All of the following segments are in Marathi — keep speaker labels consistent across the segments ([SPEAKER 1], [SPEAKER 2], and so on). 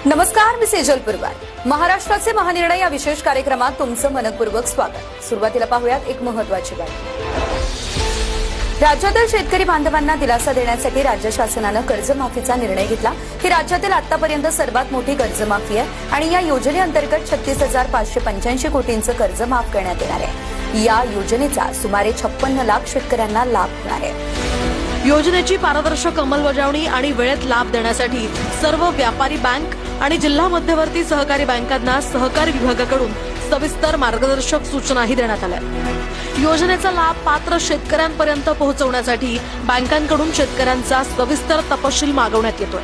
[SPEAKER 1] नमस्कार, मी सेजल पुरवार. महाराष्ट्राचे महानिर्णय या विशेष कार्यक्रमात तुमचं मनपूर्वक स्वागत. सुरुवातीला पाहूयात एक महत्त्वाची बातमी. राज्यातील शेतकरी बांधवांना दिलासा देण्यासाठी राज्य शासनानं कर्जमाफीचा निर्णय घेतला. ही राज्यातील आतापर्यंत सर्वात मोठी कर्जमाफी आहे आणि या योजनेअंतर्गत 36,585 कोटींचं कर्ज माफ करण्यात येणार आहे. या योजनेचा सुमारे 56 लाख शेतकऱ्यांना लाभ होणार आहे.
[SPEAKER 2] योजनेची पारदर्शक अंमलबजावणी आणि वेळेत लाभ देण्यासाठी सर्व व्यापारी बँक आणि जिल्हा मध्यवर्ती सहकारी बँकांना सहकारी विभागाकडून सविस्तर मार्गदर्शक सूचनाही देण्यात आल्या. योजनेचा लाभ पात्र शेतकऱ्यांपर्यंत पोहोचवण्यासाठी बँकांकडून शेतकऱ्यांचा सविस्तर तपशील मागवण्यात येतोय.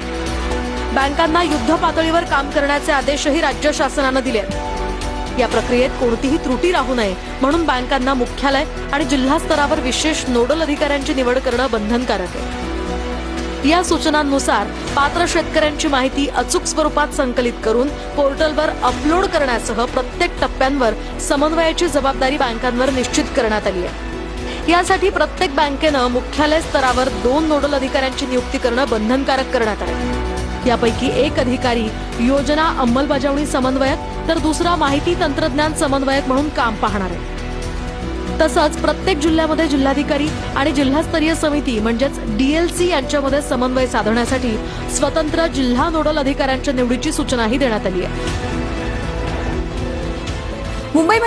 [SPEAKER 2] बँकांना युद्ध पातळीवर काम करण्याचे आदेशही राज्य शासनानं दिले आहेत. या प्रक्रियेत कोणतीही त्रुटी राहू नये म्हणून बँकांना मुख्यालय आणि जिल्हा स्तरावर विशेष नोडल अधिकाऱ्यांची निवड करणं बंधनकारक आहे. या सूचनांनुसार पात्र शेतकऱ्यांची माहिती अचूक स्वरूपात संकलित करून पोर्टलवर अपलोड करण्यासह प्रत्येक टप्प्यांवर समन्वयाची जबाबदारी बँकांवर निश्चित करण्यात आली आहे. यासाठी प्रत्येक बँकेनं मुख्यालय स्तरावर 2 नोडल अधिकाऱ्यांची नियुक्ती करणं बंधनकारक करण्यात आलं. यापैकी एक अधिकारी योजना अंमलबजावणी समन्वयक तर दुसरा माहिती तंत्रज्ञान समन्वयक म्हणून काम पाहणार आहे. तसंच प्रत्येक जिल्ह्यामध्ये जिल्हाधिकारी आणि जिल्हास्तरीय समिती म्हणजेच डीएलसी यांच्यामध्ये समन्वय साधण्यासाठी स्वतंत्र जिल्हा नोडल अधिकाऱ्यांच्या निवडीची सूचनाही देण्यात आली आहे.
[SPEAKER 1] मुंबईमध्ये